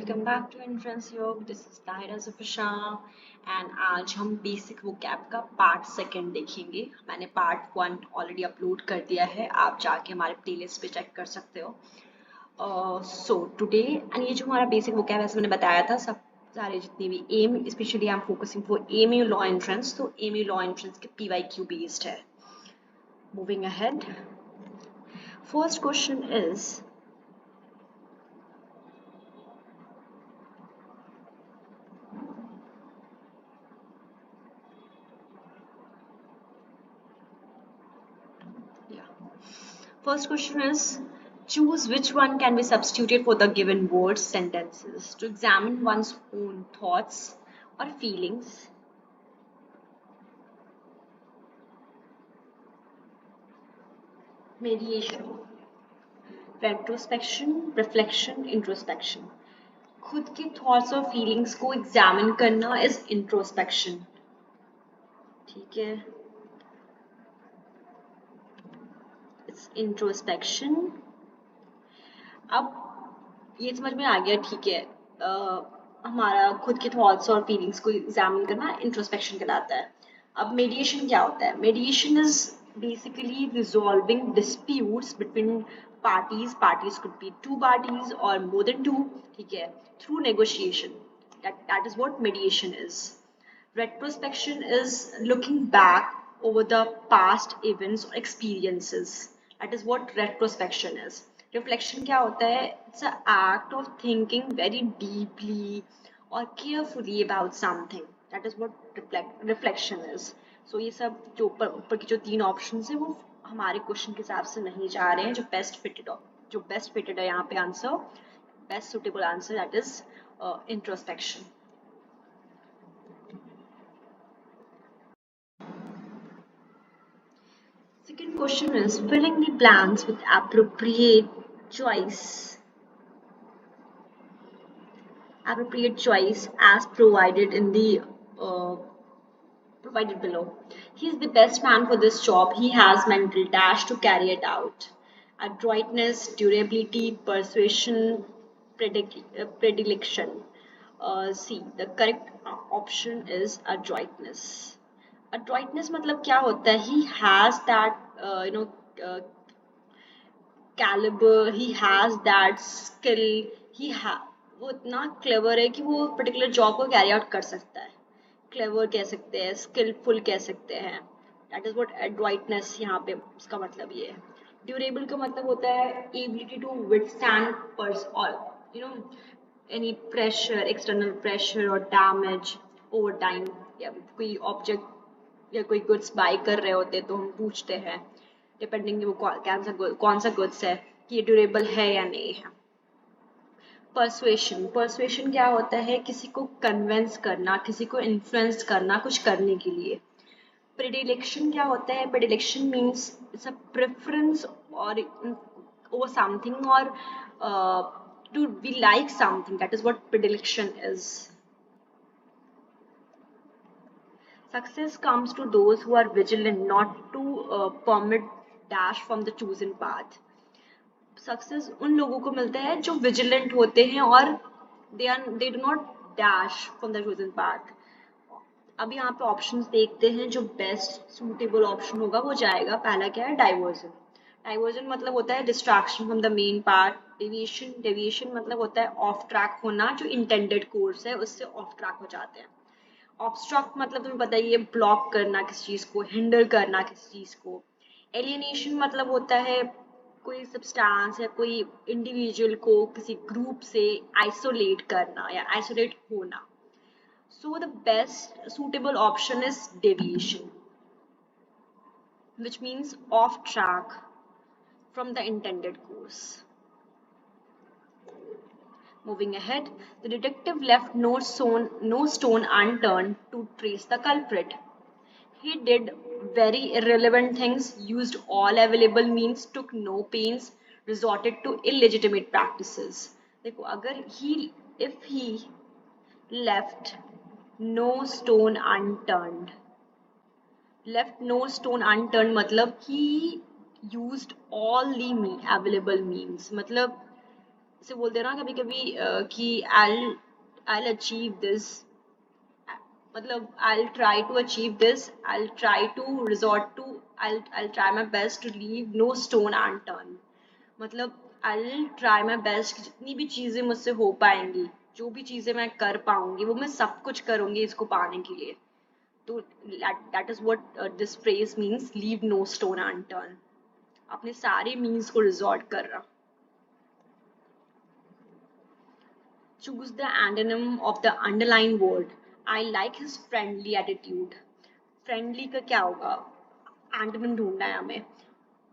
Welcome back to entrance योग। This is Tahira Zafar and आज हम बेसिक वोकैब का पार्ट सेकंड देखेंगे। मैंने पार्ट वन ऑलरेडी अपलोड कर दिया है, आप जाके हमारे प्लेलिस्ट पे चेक कर सकते हो। सो टुडे एंड ये जो हमारा बेसिक वोकैब है, मैंने बताया था सब सारे जितने भी एम, specially I am focusing for MU law entrance, तो एमयू लॉ एंट्रेंस के PYQ बेस्ड है। Moving ahead, first question is First question is, choose which one can be substituted for the given words, sentences to examine one's own thoughts or feelings. Mediation, retrospection, reflection, introspection. खुद के thoughts और feelings को examine करना is introspection. ठीक है, it's introspection. अब ये समझ में आ गया, ठीक है। हमारा खुद के थॉट्स और फीलिंग्स को एग्जामिन करना इंट्रोस्पेक्शन कहलाता है। अब मेडिएशन क्या होता है? Mediation is basically resolving disputes between parties could be two parties और मोर देन टू, ठीक है, through negotiation. that is what mediation is. Retrospection is looking back over the past events or experiences. That is what retrospection is. Reflection क्या होता है? It's an act of thinking very deeply or carefully about something. That is what reflection is. So ये सब जो ऊपर की जो तीन ऑप्शंस है वो हमारे क्वेश्चन के हिसाब से नहीं जा रहे हैं। जो बेस्ट फिटेड है यहाँ पे answer, best suitable answer, that is introspection. Second question is filling the blanks with appropriate choice. Appropriate choice as provided in the provided below. He is the best man for this job. He has mental dash to carry it out. Adroitness, durability, persuasion, predilection. C. The correct option is adroitness. Adroitness मतलब क्या होता है? He has that caliber, he has that skill, वो इतना clever है कि वो particular job को कैरी आउट कर सकता है। क्लेवर कह सकते हैं, स्किलफुल कह सकते हैं। दैट इज व्हाट एडवाइटनेस यहाँ पे उसका मतलब ये है। ड्यूरेबल का मतलब होता है ability to withstand any pressure, external pressure और डैमेज ओवर टाइम। या कोई ऑब्जेक्ट या कोई गुड्स बाय कर रहे होते तो हम पूछते हैं डिपेंडिंग वो कौन सा गुड्स है कि ये ड्यूरेबल है या नहीं है। पर्सुएशन क्या होता है? किसी को कन्विंस करना, किसी को इन्फ्लुएंस करना कुछ करने के लिए। प्रेडिलेक्शन क्या होता है? Predilection means it's a preference or over something or to be like something. That is what predilection is. Success comes to those who are vigilant not to permit dash from the chosen path. Success उन लोगों को मिलता है जो vigilant होते हैं और they do not dash from the chosen path. अब यहाँ पे ऑप्शंस देखते हैं, जो बेस्ट सूटेबल ऑप्शन होगा वो जाएगा। पहला क्या है? डाइवर्जन। डाइवर्जन मतलब होता है distraction from the main part. Deviation मतलब होता है ऑफ ट्रैक होना, जो इंटेंडेड कोर्स है उससे ऑफ ट्रैक हो जाते हैं। ऑब्स्ट्रक्ट मतलब तुम्हें पता ही है, ब्लॉक करना किसी चीज को, हिंडर करना किसी चीज को। एलियनेशन मतलब होता है कोई सब्सटेंस या कोई इंडिविजुअल को किसी ग्रुप से आइसोलेट करना या आइसोलेट होना। So the best suitable option is deviation, which means off track from the intended course. Moving ahead, the detective left no stone unturned to trace the culprit. He did very irrelevant things, used all available means, took no pains, resorted to illegitimate practices. देखो, अगर if he left no stone unturned, मतलब he used all the available means, मतलब जैसे बोलते हैं ना कभी कभी कि I'll achieve this, मतलब I'll try to achieve this, I'll try to resort to, I'll try my best to leave no stone unturned. मतलब I'll try my best कि जितनी भी चीजें मुझसे हो पाएंगी, जो भी चीजें मैं कर पाऊंगी वो मैं सब कुछ करूंगी इसको पाने के लिए. तो that is what this phrase means, leave no stone unturned. अपने सारे मीन्स को रिजॉर्ट कर रहा. Choose the antonym of the underlined word. I like his friendly attitude. Friendly का क्या होगा? Antonym ढूंढना है हमें.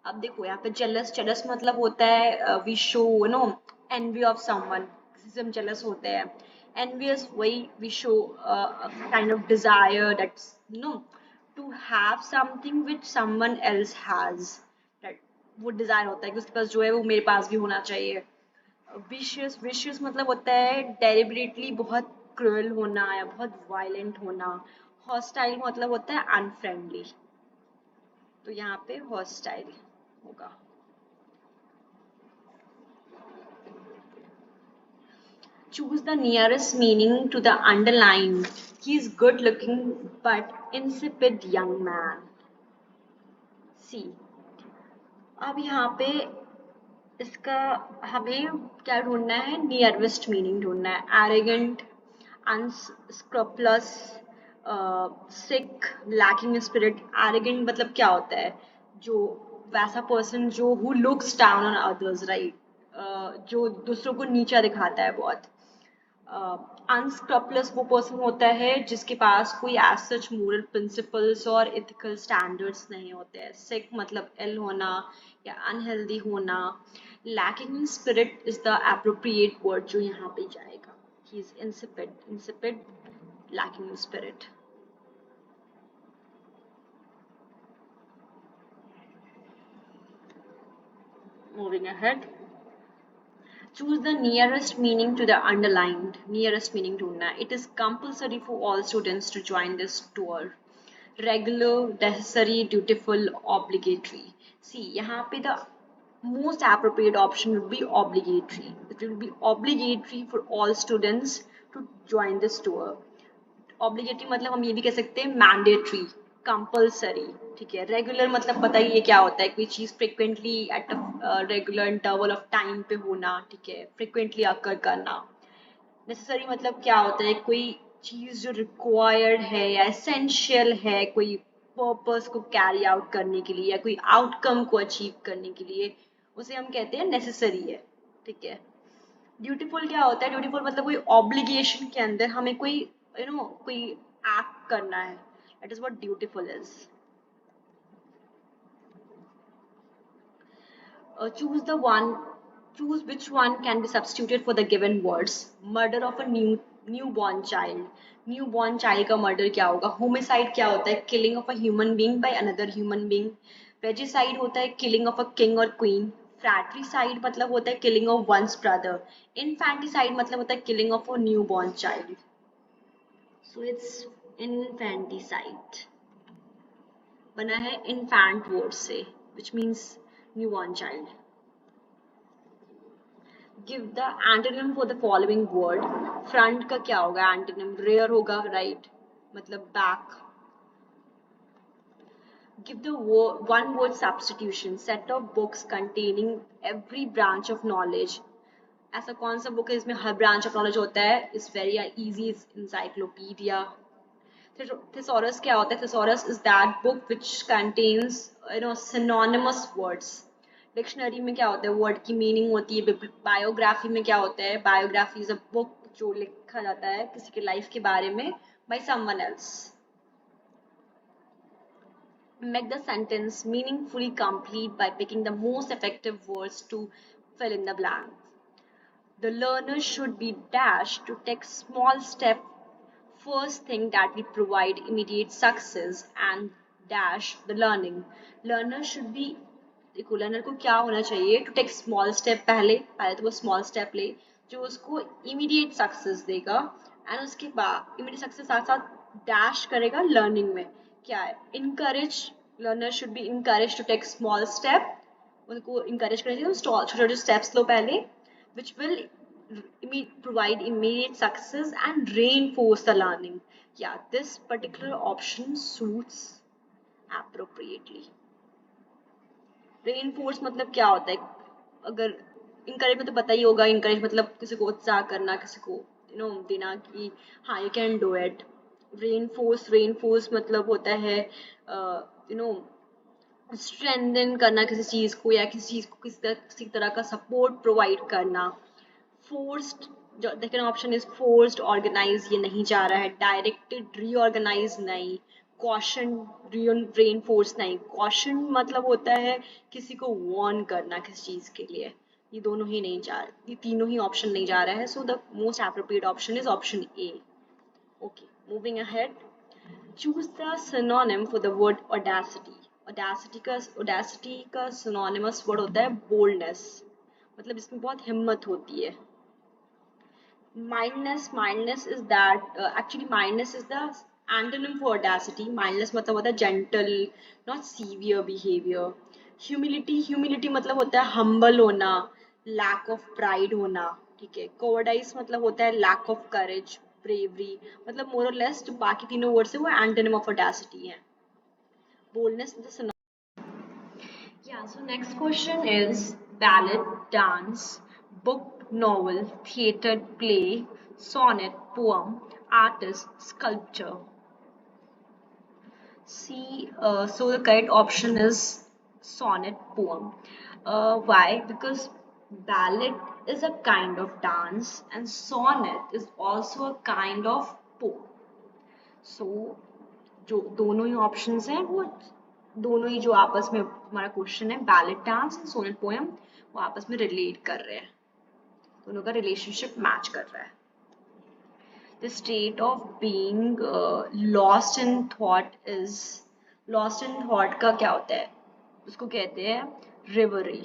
अब देखो यहाँ पे jealous मतलब होता है we show envy of someone, किसी से हम jealous होते हैं. Envious वही we show a kind of desire that's to have something which someone else has. That वो desire होता है कि उसके पास जो है वो मेरे पास भी होना चाहिए. विशियस मतलब होता है डेलिबरेटली बहुत क्रूअल होना या बहुत वायलेंट होना. हॉस्टाइल मतलब होता है अनफ्रेंडली. तो यहाँ पे हॉस्टाइल होगा. Choose the nearest meaning to the underline. He is good looking but insipid young man. See, अब यहाँ पे इसका हमें क्या ढूंढना है? नियरेस्ट मीनिंग ढूंढना है. एरोगेंट, अनस्क्रपलस, सिक, लैकिंग स्पिरिट. एरोगेंट मतलब क्या होता है? जो वैसा पर्सन जो who looks down on others, right, जो दूसरों को नीचा दिखाता है बहुत. अनस्क्रपलस वो पर्सन होता है जिसके पास कोई एज सच मोरल प्रिंसिपल्स और इथिकल स्टैंडर्ड्स नहीं होते हैं. सिक मतलब इल होना या अनहेल्दी होना. Lacking in spirit is the appropriate word जो यहाँ पे जाएगा. He is insipid, lacking in spirit. Moving ahead. Choose the nearest meaning to the underlined. Nearest meaning ढूंढना है. It is compulsory for all students to join this tour. Regular, necessary, dutiful, obligatory. See, यहाँ पे the most appropriate option would be obligatory. It will be obligatory for all students to join this tour. Obligatory मतलब हम ये भी कह सकते हैं mandatory, compulsory. ठीक है. रेगुलर मतलब पता ही ये क्या होता है? कोई चीज frequently at a regular interval of time पे होना. ठीक है. फ्रिक्वेंटली अकर करना. नेसेसरी मतलब क्या होता है? कोई चीज जो रिक्वायर्ड है या एसेंशियल है कोई पर्पस को कैरी आउट करने के लिए या कोई आउटकम को अचीव करने के लिए, उसे हम कहते हैं नेसेसरी है. ठीक है. ड्यूटीफुल क्या होता है? ड्यूटीफुल मतलब कोई ऑब्लिगेशन के अंदर हमें कोई कोई एक्ट करना है. That is what dutiful is. Choose which one can be substituted for the given words. Murder of a newborn child. Newborn child का murder क्या होगा? Homicide क्या होता है? Killing of a human being by another human being. Regicide होता है killing of a king or queen. Fratricide मतलब होता है killing of one's brother. Infanticide मतलब होता है killing of a newborn child. So it's infanticide. बना है infant word से, which means newborn child. Give the antonym for the following word. Front का क्या होगा? Antonym rear होगा, right? मतलब back. Give the one word substitution. Set of books containing every branch of knowledge. ऐसा कौन सा book है इसमें हर ब्रांच ऑफ नॉलेज होता है? Is very easy. Encyclopedia. Thesaurus क्या होता है? Thesaurus is that book which contains synonymous words. Dictionary में क्या होता है? वर्ड की मीनिंग होती है. बायोग्राफी में क्या होता है? बायोग्राफी इज अ बुक जो लिखा जाता है किसी के लाइफ के बारे में by someone else. Make the sentence meaningfully complete by picking the most effective words to fill in the blank. The learner should be dashed to take small step. First thing that will provide immediate success and dash the learning. Learner should be, देखो learner को क्या होना चाहिए? To take small step. पहले तो वो small step ले जो उसको इमीडिएट सक्सेस देगा. एंड उसके बाद इमीडिएट सक्सेस साथ साथ डैश करेगा लर्निंग में. क्या है? Encourage. Learner should be encourage to take small step. उनको इनकरेज करना चाहिए. छोटे छोटे स्टेप्स लो पहले. which will provide immediate success and reinforce the learning. Yeah, this particular option suits appropriately. Reinforce मतलब क्या होता है? अगर encourage मतलब पता ही होगा, encourage मतलब किसी को उत्साह करना, किसी को देना कि हाँ you can do it. Reinforce मतलब होता है you know स्ट्रेंथन करना किसी चीज को, या किसी चीज को किसी तरह का सपोर्ट प्रोवाइड करना. फोर्स्ड, जो second option is forced organise, ये नहीं जा रहा है. डायरेक्टेड रीऑर्गेनाइज नहीं. कॉशन रेनफोर्स नहीं. कॉशन मतलब होता है किसी को वार्न करना किसी चीज के लिए. ये दोनों ही नहीं जा रहे, ये तीनों ही ऑप्शन नहीं जा रहा है. So the most appropriate option is option A. Okay, moving ahead. Choose the synonym for the word audacity. Audacity का synonymous word होता है boldness. मतलब इसमें बहुत हिम्मत होती है. Mindness is that actually mindness is the antonym for audacity. Mindness मतलब होता है gentle, not severe behavior. Humility मतलब होता है humble होना, lack of pride होना. ठीक है. Cowardice मतलब होता है lack of courage, bravery. मतलब more or less जो बाकी तीनों वर्ड है वो antonym of audacity है. Boldness is the synonym. Yeah, so next question is ballad, dance, book, novel, theatre, play, sonnet, poem, artist, sculpture. See, so the correct option is sonnet, poem. Why? Because ballad is a kind of dance and sonnet is also a kind of poem. So जो दोनों ही options हैं वो दोनों ही जो आपस में हमारा question है ballet dance and sonnet poem वो आपस में रिलेट कर रहे हैं. दोनों का रिलेशनशिप मैच कर रहा है. The state of being lost in thought is. Lost in thought का क्या होता है? उसको कहते हैं रिवरी.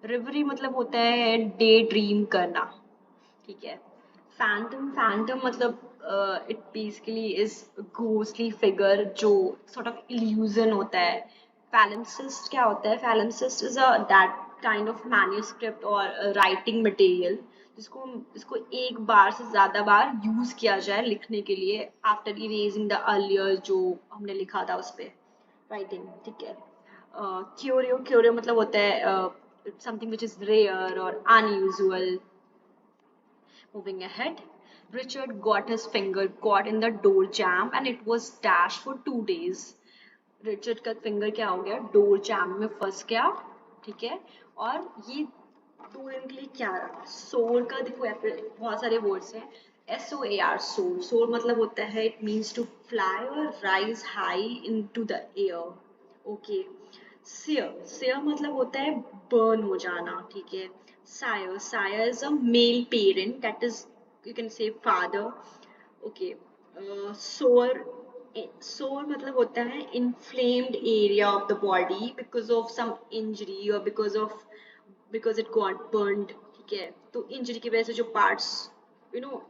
रिवरी मतलब होता है डे ड्रीम करना. ठीक है. फैंटम मतलब it basically is ghostly figure जो सॉर्ट ऑफ इल्यूजन होता है. पैलिम्सिस्ट क्या होता है? Palimpsest is a that kind of manuscript or writing material जिसको एक बार से ज्यादा बार यूज किया जाए लिखने के लिए आफ्टर इरेजिंग द अर्लियर जो हमने लिखा था उस पर राइटिंग. ठीक है. क्यूरियो मतलब होता है समथिंग विच इज रेयर और unusual. Moving ahead, Richard got his finger caught in the door jam and it was dashed for 2 days. Richard का finger क्या हो गया? Door jam में फंस गया. ठीक है. और ये 2 दिन के लिए क्या रहा? Soar का देखो बहुत सारे words हैं. SOAR, soar. Soar मतलब होता है it means to fly or rise high into the air. Okay. Sear मतलब होता है burn हो जाना. ठीक है. Sire is a male parent, that is you can say father. Okay. Sore मतलब होता है inflamed area of the body because of some injury or because it got burned. ठीक है. तो इंजरी की वजह से जो parts you know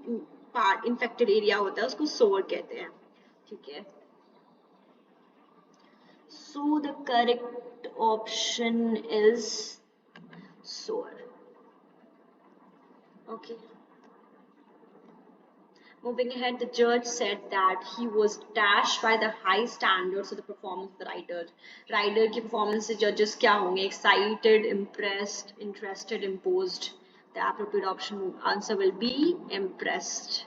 part infected area होता है उसको sore कहते हैं. ठीक है. So the correct option is sore. Okay. Moving ahead, the judge said that he was dashed by the high standards of the performance of the rider. Rider की performance से judges क्या होंगे? Excited, impressed, interested, imposed. The appropriate option answer will be impressed.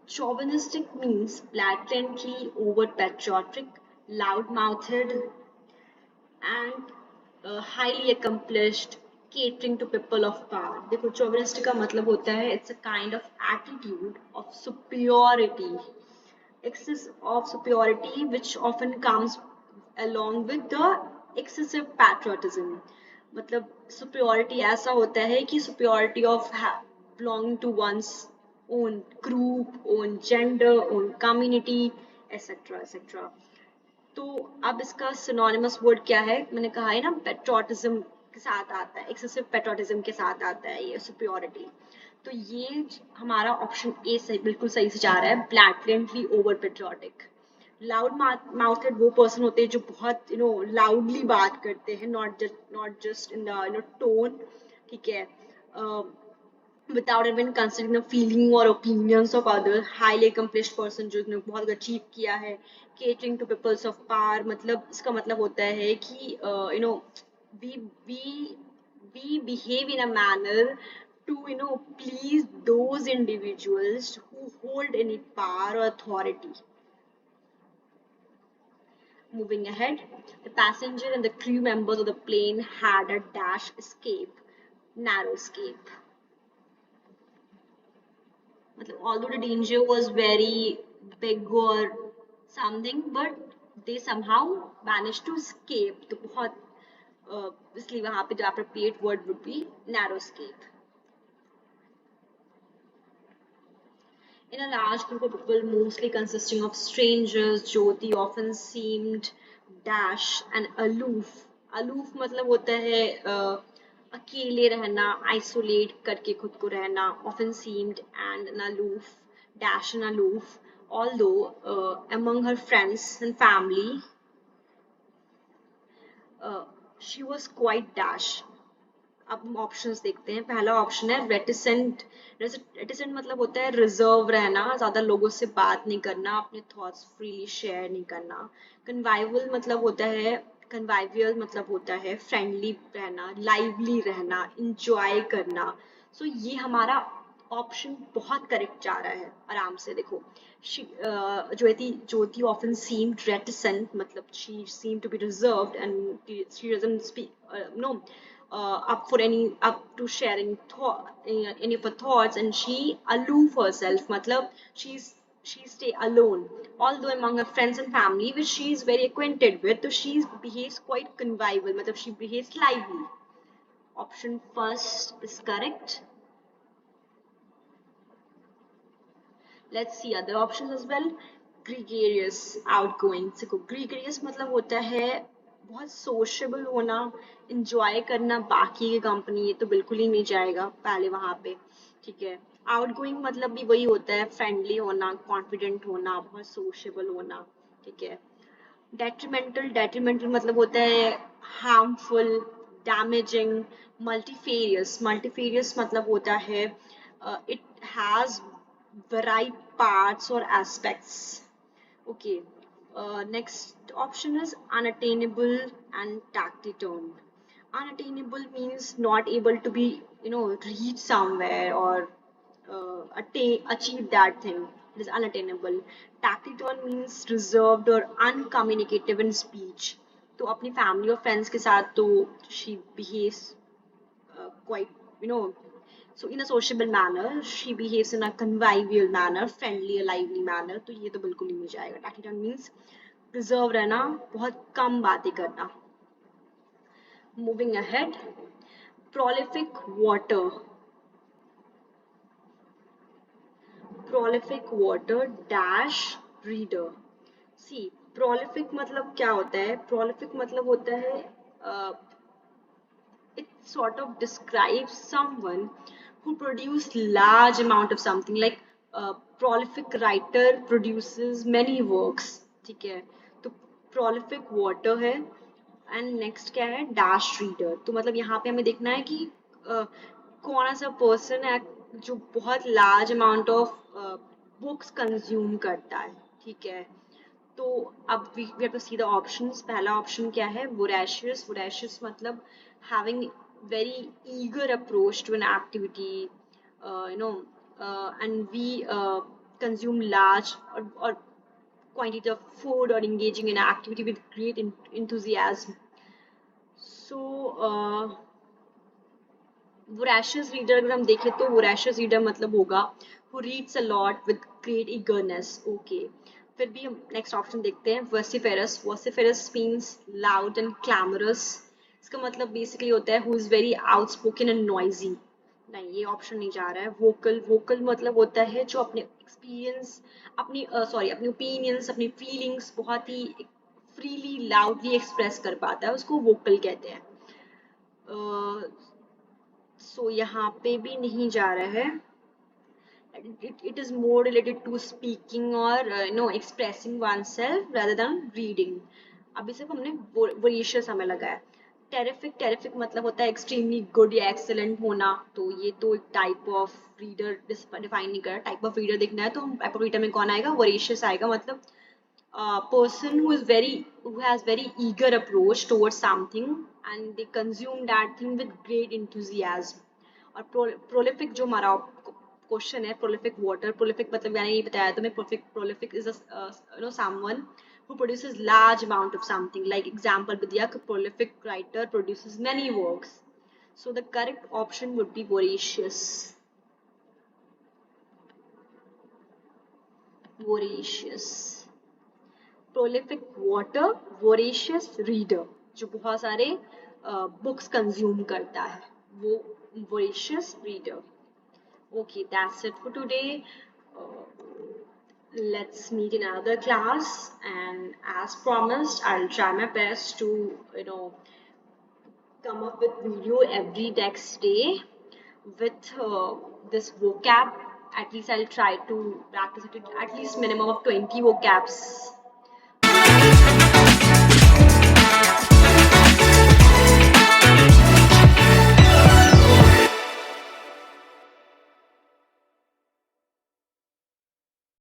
Chauvinistic means blatantly over patriotic, loud-mouthed, and highly accomplished, catering to people of power. देखो chauvinistic का मतलब होता है it's a kind of attitude of superiority, excess of superiority which often comes along with the excessive patriotism. मतलब superiority ऐसा होता है कि superiority of belonging to one's own group, own gender, own community, etc. etc. तो अब इसका synonymous word क्या है? मैंने कहा है ना पेट्रोटिज्म के साथ आता है, एक्सेसिव पेट्रोटिज्म के साथ आता है ये सुपियोरिटी. तो ये हमारा ऑप्शन ए सही बिल्कुल सही से जा रहा है, ब्लैटेंटली ओवर पेट्रोटिक. लाउड माउथेड वो पर्सन होते हैं जो बहुत लाउडली बात करते हैं, not just in the tone, ठीक है, without even considering the feeling or opinions of others. Highly accomplished person जो ने बहुत अचीव किया है. Catering to peoples of power, मतलब इसका मतलब होता है कि we we we behave in a manner to please those individuals who hold any power or authority. Moving ahead, the passenger and the crew members of the plane had a dash escape, narrow escape. Although the danger was very big or something, but they somehow managed to escape. तो बहुत इसलिए वहाँ पे the appropriate word would be narrow escape. In a large group of people, mostly consisting of strangers, Jyoti often seemed dash and aloof. Aloof मतलब होता है अकेले रहना, isolate करके खुद को रहना. Often seemed and an aloof, dash and aloof. Although among her friends and family, she was quite dash. अब हम ऑप्शंस देखते हैं. पहला ऑप्शन है रेटिसेंट. रेटिसेंट मतलब होता है रिजर्व रहना, ज्यादा लोगों से बात नहीं करना, अपने थॉट्स फ्रीली शेयर नहीं करना. कन्वाइवल मतलब होता है कन्वाइवियल मतलब होता है फ्रेंडली रहना, लाइवली रहना, इंजॉय करना. सो ये हमारा ऑप्शन बहुत करेक्ट जा रहा है. आराम से देखो. ज्योति often seemed reticent, मतलब she seemed to be reserved and she doesn't speak no up to sharing any of her thoughts, and she aloof herself, matlab she stay alone. Although among her friends and family which she is very acquainted with, so she behaves quite convivial, matlab she behaves lively. Option first is correct. Let's see other options as well. Gregarious, outgoing. देखो gregarious मतलब होता है बहुत sociable होना, enjoy करना बाकी की company, ये तो बिल्कुल ही नहीं जाएगा पहले वहां पे, ठीक है. आउटगोइंग मतलब भी वही होता है, फ्रेंडली होना, कॉन्फिडेंट होना, बहुत सोशेबल होना, ठीक है. डेट्रीमेंटल मतलब होता है हार्मफुल, डैमेजिंग. मल्टीफेरियस मतलब होता है it has varied parts or aspects. Okay. Next option is unattainable and taciturn. Unattainable means not able to be, reach somewhere or achieve that thing. It is unattainable. Taciturn means reserved or uncommunicative in speech. तो अपनी family और friends के साथ तो she behaves quite, you know, so in a sociable manner, she behaves in a convivial manner, friendly, a lively manner. तो ये तो बिल्कुल ही नहीं जाएगा. Taciturn means reserve रहना, बहुत कम बातें करना. Moving ahead, prolific water. Prolific water dash reader. See, prolific मतलब क्या होता है? Prolific मतलब होता है it sort of describes someone who produce large amount of something, like a prolific writer produces many works, ठीक है. तो prolific water है. एंड नेक्स्ट क्या है? Dash reader. तो मतलब यहाँ पे हमें देखना है कि कौन सा पर्सन है जो बहुत large amount of books consume करता है, ठीक है. तो अब we have to see the options. पहला ऑप्शन क्या है? वोरेशियस. वोरेशियस मतलब having very eager approach to an activity, and we consume large or quantity of food or engaging in an activity with great enthusiasm. So voracious reader अगर हम देखें तो voracious reader मतलब होगा who reads a lot with great eagerness. Okay. फिर भी हम next option देखते हैं. vociferous. vociferous means loud and clamorous. इसका मतलब बेसिकली होता है who is very outspoken and noisy. नहीं, ये ऑप्शन नहीं जा रहा है. vocal. vocal मतलब होता है जो अपने एक्सपीरियंस, अपनी ओपिनियंस, अपनी फीलिंग्स बहुत ही फ्रीली लाउडली एक्सप्रेस कर पाता है, उसको वोकल कहते हैं. सो यहाँ पे भी नहीं जा रहा है. it is more related to speaking or expressing oneself rather than reading. अभी सिर्फ हमने voracious हमें लगा है. टेरिफिक मतलब होता है एक्सट्रीमली गुड या एक्सेलेंट होना. तो ये तो एक टाइप ऑफ रीडर डिफाइन नहीं कर रहा. टाइप ऑफ रीडर देखना है तो हम टाइप ऑफ रीडर में कौन आएगा, वोरेशियस आएगा. मतलब person who has very eager approach towards something and they consume that thing with great enthusiasm. और prolific जो हमारा क्वेश्चन है, prolific water, prolific मतलब मैंने ये बताया तो मैं prolific is a someone who produces large amount of something. Like example भी दिया कि prolific writer produces many works. So the correct option would be voracious. Voracious. Prolific water, voracious reader, जो बहुत सारे बुक्स कंज्यूम करता है, वो voracious reader. Okay, that's it for today. Let's meet in another class, and as promised, I'll try my best to come up with video every next day with this vocab. At least I'll try to practice it at least minimum of 20 vocabs